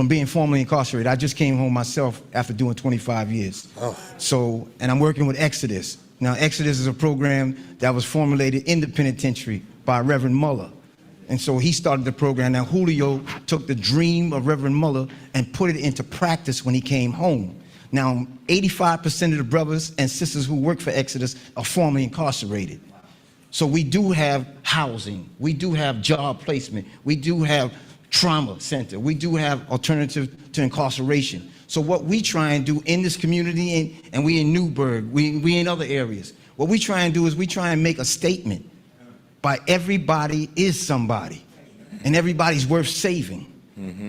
being formerly incarcerated. I just came home myself after doing 25 years. Oh. So, and I'm working with Exodus. Now, Exodus is a program that was formulated in the penitentiary by Reverend Muller. And so he started the program. Now, Julio took the dream of Reverend Muller and put it into practice when he came home. Now, 85% of the brothers and sisters who work for Exodus are formerly incarcerated. So we do have housing, we do have job placement, we do have trauma center, we do have alternative to incarceration. So what we try and do in this community, and we in Newburgh, we in other areas, what we try and do is we try and make a statement by everybody is somebody, and everybody's worth saving.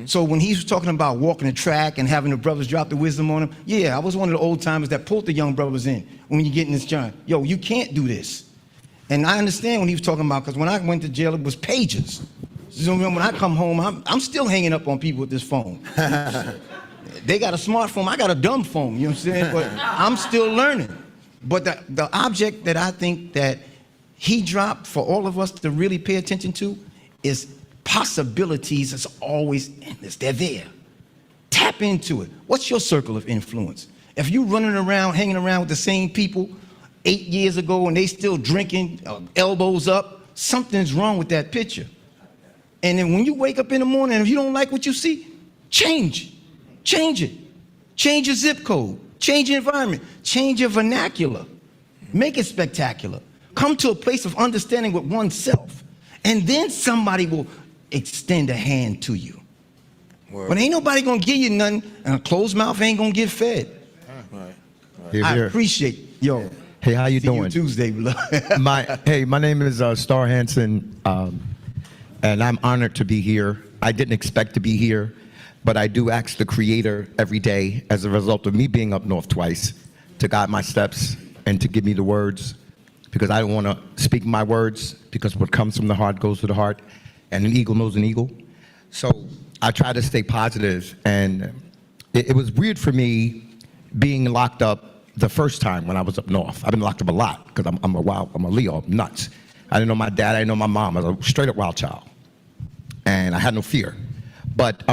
So when he's talking about walking the track and having the brothers drop the wisdom on him, yeah, I was one of the old timers that pulled the young brothers in when you get in this joint. Yo, you can't do this. And I understand what he was talking about, because when I went to jail, it was pages. So when I come home, I'm still hanging up on people with this phone. They got a smartphone, I got a dumb phone, you know what I'm saying? But I'm still learning. But the object that I think that he dropped for all of us to really pay attention to is possibilities is always endless. They're there. Tap into it. What's your circle of influence? If you're running around, hanging around with the same people 8 years ago and they still drinking, elbows up, something's wrong with that picture. And then when you wake up in the morning, if you don't like what you see, change it. Change your zip code. Change your environment. Change your vernacular. Make it spectacular. Come to a place of understanding with oneself. And then somebody will extend a hand to you. Word. But ain't nobody gonna give you nothing, and a closed mouth ain't gonna get fed. Right. Here, I here. appreciate, yo. Hey, how you See doing? you Tuesday, beloved. My name is Star Hansen, and I'm honored to be here. I didn't expect to be here, but I do ask the Creator every day, as a result of me being up north twice, to guide my steps and to give me the words, because I don't want to speak my words, because what comes from the heart goes to the heart, and an eagle knows an eagle. So I try to stay positive, and it was weird for me being locked up the first time when I was up north. I've been locked up a lot because I'm a Leo, I'm nuts. I didn't know my dad, I didn't know my mom. I was a straight up wild child. And I had no fear. But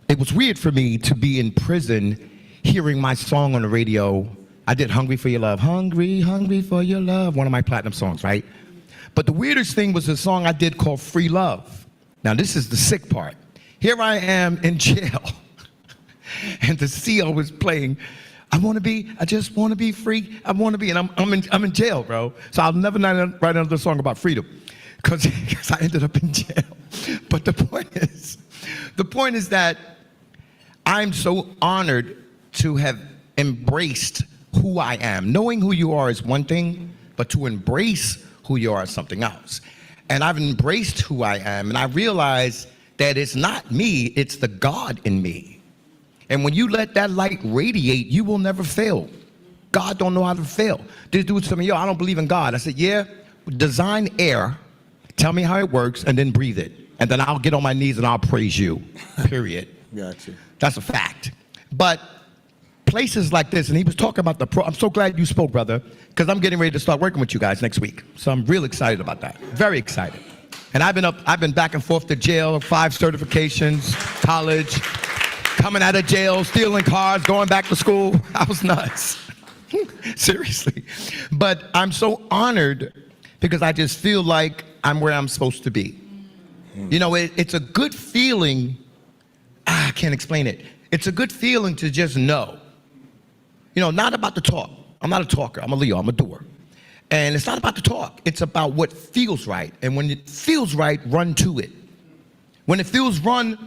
it was weird for me to be in prison hearing my song on the radio. I did Hungry for Your Love. Hungry, hungry for your love. One of my platinum songs, right? But the weirdest thing was a song I did called Free Love. Now this is the sick part. Here I am in jail. And the CO was playing, I just want to be free. I want to be, and I'm in jail, bro. So I'll never write another song about freedom, because I ended up in jail. But the point is that I'm so honored to have embraced who I am. Knowing who you are is one thing, but to embrace who you are is something else. And I've embraced who I am, and I realize that it's not me, it's the God in me. And when you let that light radiate, you will never fail. God don't know how to fail. This dude told me, yo, I don't believe in God. I said, yeah, design air, tell me how it works, and then breathe it. And then I'll get on my knees and I'll praise you, period. Gotcha. That's a fact. But places like this, and he was talking about I'm so glad you spoke, brother, because I'm getting ready to start working with you guys next week. So I'm real excited about that. Very excited. And I've been back and forth to jail, 5 certifications, college, coming out of jail, stealing cars, going back to school. I was nuts. Seriously. But I'm so honored because I just feel like I'm where I'm supposed to be. You know, it's a good feeling. I can't explain it. It's a good feeling to just know. You know, not about the talk. I'm not a talker. I'm a Leo. I'm a doer. And it's not about the talk. It's about what feels right. And when it feels right, run to it. When it feels wrong,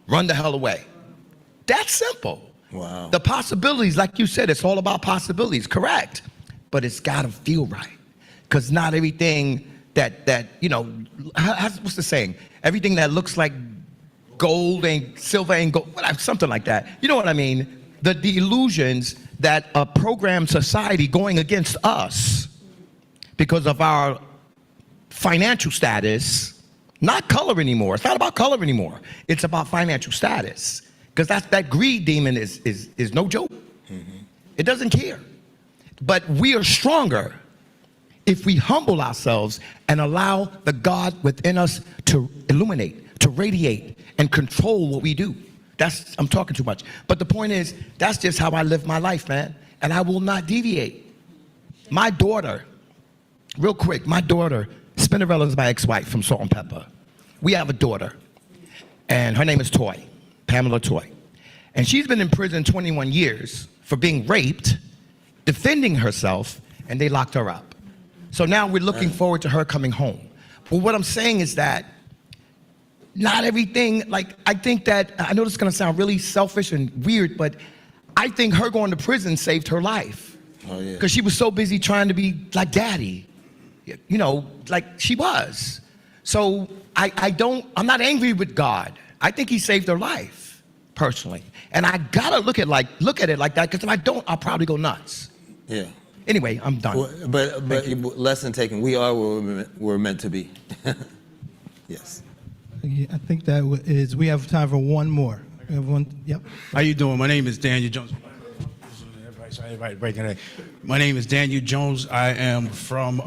run the hell away. That's simple. Wow. The possibilities, like you said, it's all about possibilities, correct. But it's got to feel right. Because not everything that you know, what's the saying? Everything that looks like gold ain't silver ain't gold, something like that. You know what I mean? The illusions that a programmed society going against us because of our financial status, not color anymore. It's not about color anymore. It's about financial status. Because that greed demon is no joke. Mm-hmm. It doesn't care. But we are stronger if we humble ourselves and allow the God within us to illuminate, to radiate, and control what we do. I'm talking too much. But the point is, that's just how I live my life, man. And I will not deviate. My daughter, real quick, Spinnerella is my ex-wife from Salt and Pepper. We have a daughter, and her name is Toy, Pamela Toy. And she's been in prison 21 years for being raped, defending herself, and they locked her up. So now we're looking forward to her coming home. But what I'm saying is that not everything, like, I think that, I know this is gonna sound really selfish and weird, but I think her going to prison saved her life. Oh, yeah. Because she was so busy trying to be like daddy, you know, like she was. So I'm not angry with God. I think he saved her life, personally. And I gotta look at it like that, because if I don't, I'll probably go nuts. Yeah. Anyway, I'm done. Well, but lesson taken. We are where we're meant to be. Yes. Yeah, I think that is, we have time for one more. We have one, yep. How you doing? My name is Daniel Jones. Everybody breaking it. My name is Daniel Jones. I'm from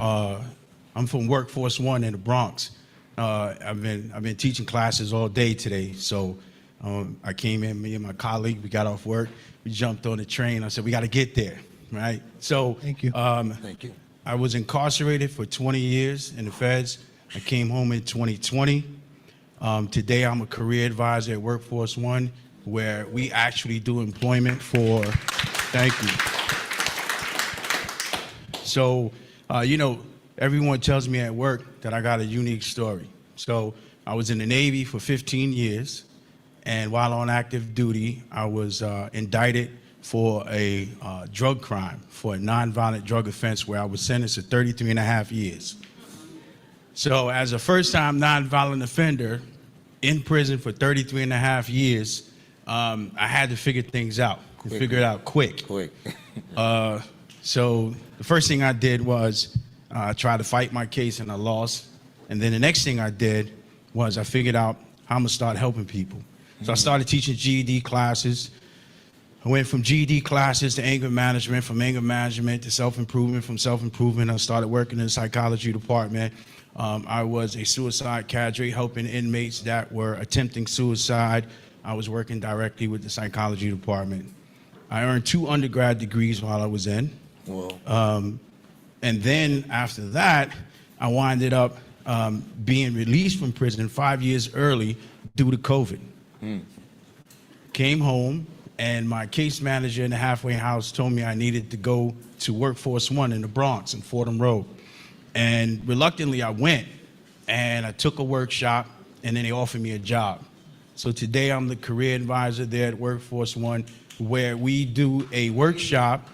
Workforce One in the Bronx. I've been teaching classes all day today. So I came in, me and my colleague, we got off work, we jumped on the train. I said, we got to get there, right? So Thank you. Thank you. I was incarcerated for 20 years in the feds. I came home in 2020. Today, I'm a career advisor at Workforce One, where we actually do employment for, thank you. So, you know, everyone tells me at work that I got a unique story. So I was in the Navy for 15 years, and while on active duty, I was indicted for a drug crime, for a nonviolent drug offense where I was sentenced to 33.5 years. So as a first-time nonviolent offender in prison for 33.5 years, I had to figure things out, figure it out quick. So the first thing I did was try to fight my case, and I lost. And then the next thing I did was I figured out how I'm gonna start helping people. So I started teaching GED classes. I went from GED classes to anger management, from anger management to self-improvement, from self-improvement I started working in the psychology department. I was a suicide cadre helping inmates that were attempting suicide. I was working directly with the psychology department. I earned 2 undergrad degrees while I was in. Whoa. And then after that, I winded up being released from prison 5 years early due to COVID. Came home, and my case manager in the halfway house told me I needed to go to Workforce One in the Bronx in Fordham Road. And reluctantly, I went, and I took a workshop, and then they offered me a job. So today, I'm the career advisor there at Workforce One, where we do a workshop.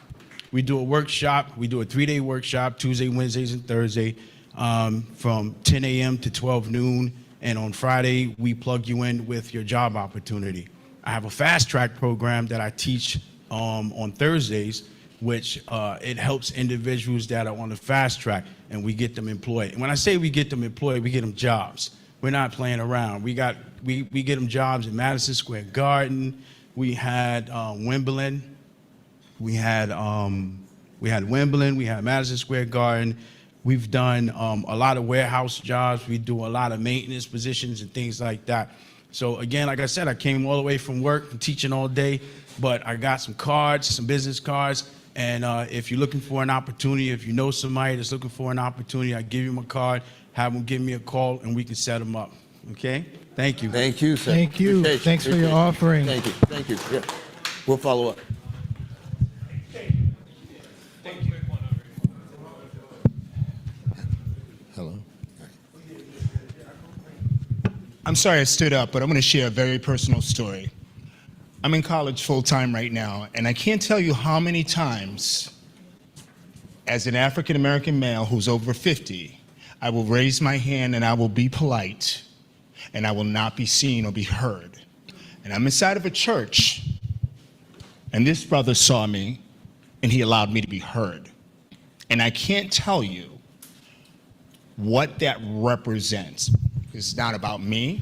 We do a 3-day workshop, Tuesday, Wednesdays, and Thursday, from 10 a.m. to 12 noon. And on Friday, we plug you in with your job opportunity. I have a fast track program that I teach on Thursdays, which it helps individuals that are on the fast track, and we get them employed. And when I say we get them employed, we get them jobs. We're not playing around. We got we get them jobs in Madison Square Garden. We had Wimbledon. We had Wimbledon. We had Madison Square Garden. We've done a lot of warehouse jobs. We do a lot of maintenance positions and things like that. So again, like I said, I came all the way from work and teaching all day, but I got some cards, some business cards. And if you're looking for an opportunity, if you know somebody that's looking for an opportunity, I give you my card, have them give me a call, and we can set them up. Okay? Thank you. Thank you, sir. Thank you. Appreciate Thanks for Appreciate your offering. Thank you. Thank you. Yeah. We'll follow up. Hello. I'm sorry I stood up, but I'm going to share a very personal story. I'm in college full-time right now, and I can't tell you how many times, as an African-American male who's over 50, I will raise my hand and I will be polite, and I will not be seen or be heard. And I'm inside of a church, and this brother saw me, and he allowed me to be heard. And I can't tell you what that represents. It's not about me.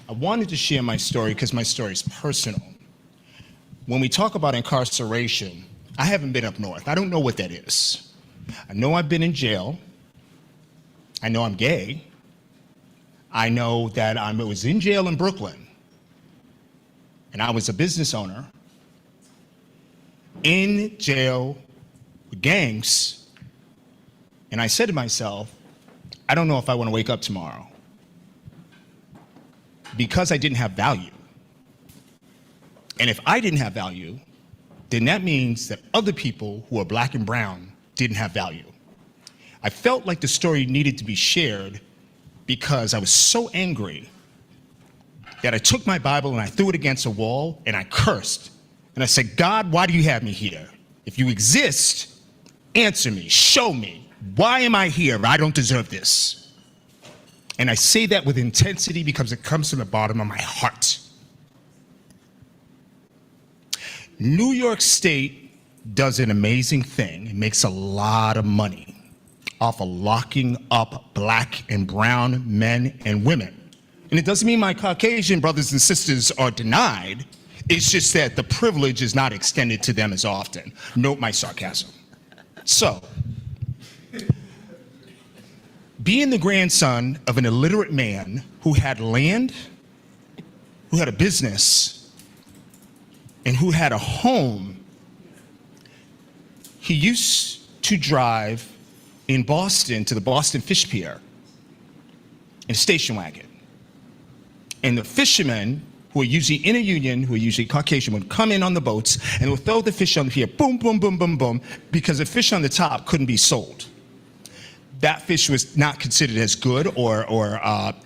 I wanted to share my story because my story is personal. When we talk about incarceration, I haven't been up north. I don't know what that is. I know I've been in jail. I know I'm gay. I know that I was in jail in Brooklyn, and I was a business owner in jail with gangs, and I said to myself, I don't know if I want to wake up tomorrow, because I didn't have value. And if I didn't have value, then that means that other people who are black and brown didn't have value. I felt like the story needed to be shared because I was so angry that I took my Bible and I threw it against a wall and I cursed. And I said, God, why do you have me here? If you exist, answer me, show me. Why am I here? I don't deserve this. And I say that with intensity because it comes from the bottom of my heart. New York State does an amazing thing. It makes a lot of money off of locking up black and brown men and women. And it doesn't mean my Caucasian brothers and sisters are denied. It's just that the privilege is not extended to them as often. Note my sarcasm. So, being the grandson of an illiterate man who had land, who had a business, and who had a home, he used to drive in Boston to the Boston Fish Pier in a station wagon. And the fishermen, who are usually in a union, who are usually Caucasian, would come in on the boats and would throw the fish on the pier, boom, boom, boom, boom, boom, because the fish on the top couldn't be sold. That fish was not considered as good, or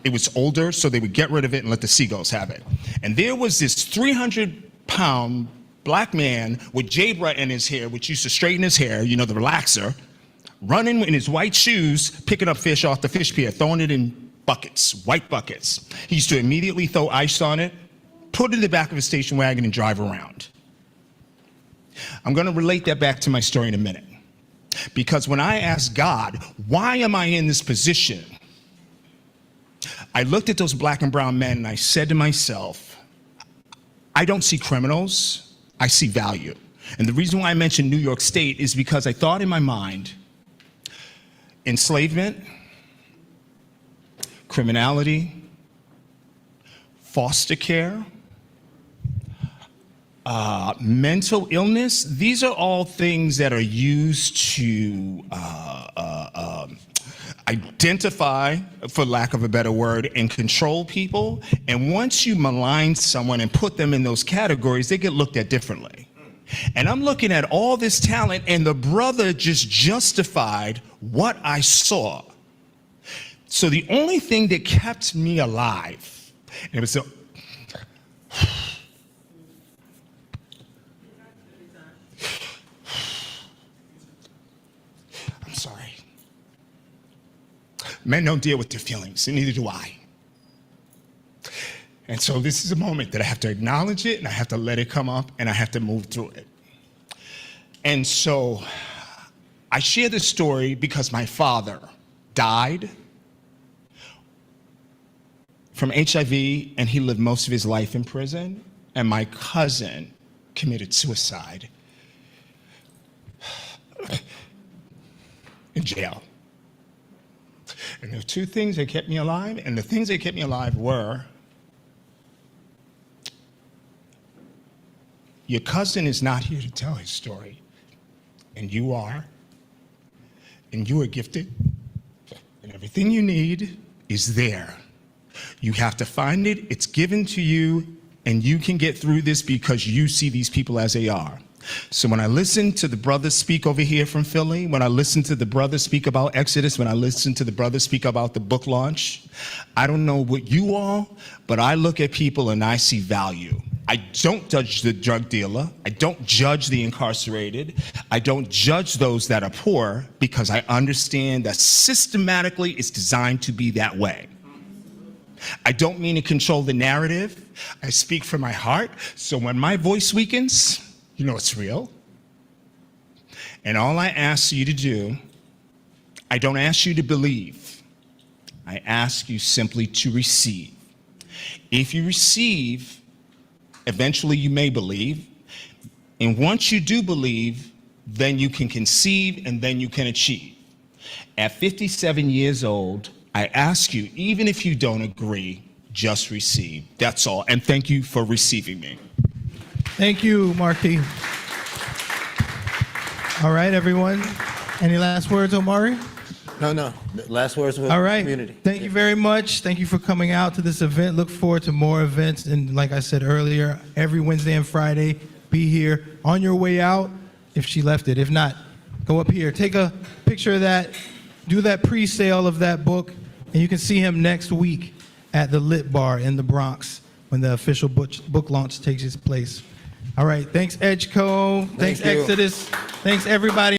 it was older, so they would get rid of it and let the seagulls have it. And there was this 300-pound black man with Jabra in his hair, which used to straighten his hair, you know, the relaxer, running in his white shoes, picking up fish off the fish pier, throwing it in buckets, white buckets. He used to immediately throw ice on it, put it in the back of his station wagon, and drive around. I'm going to relate that back to my story in a minute. Because when I asked God, why am I in this position? I looked at those black and brown men and I said to myself, I don't see criminals, I see value. And the reason why I mentioned New York State is because I thought in my mind, enslavement, criminality, foster care, mental illness, these are all things that are used to identify, for lack of a better word, and control people. And once you malign someone and put them in those categories, they get looked at differently. And I'm looking at all this talent, and the brother just justified what I saw. So the only thing that kept me alive, and it was the, I'm sorry. Men don't deal with their feelings, and neither do I. And so this is a moment that I have to acknowledge it, and I have to let it come up, and I have to move through it. And so I share this story because my father died from HIV, and he lived most of his life in prison. And my cousin committed suicide in jail. And there were two things that kept me alive, and the things that kept me alive were, your cousin is not here to tell his story, and you are, and you are gifted, and everything you need is there. You have to find it, it's given to you, and you can get through this because you see these people as they are. So when I listen to the brothers speak over here from Philly, when I listen to the brothers speak about Exodus, when I listen to the brothers speak about the book launch, I don't know what you all, but I look at people and I see value. I don't judge the drug dealer. I don't judge the incarcerated. I don't judge those that are poor because I understand that systematically it's designed to be that way. I don't mean to control the narrative. I speak from my heart. So when my voice weakens, you know it's real. And all I ask you to do, I don't ask you to believe. I ask you simply to receive. If you receive, eventually you may believe. And once you do believe, then you can conceive and then you can achieve. At 57 years old, I ask you, even if you don't agree, just receive. That's all. And thank you for receiving me. Thank you, Marquis. All right, everyone. Any last words, Omari? No. Last words with All right. community. Thank you very much. Thank you for coming out to this event. Look forward to more events. And like I said earlier, every Wednesday and Friday, be here. On your way out, if she left it. If not, go up here. Take a picture of that. Do that pre-sale of that book. And you can see him next week at the Lit Bar in the Bronx when the official book launch takes its place. All right. Thanks, Edgeco. Thanks, Thank you. Exodus. Thanks, everybody.